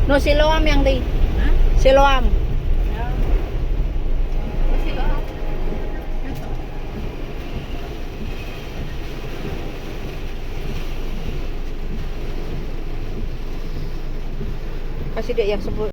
No, siloam yang di. Hah? Siloam. Ya. Masih loh. Kasi dia yang sebut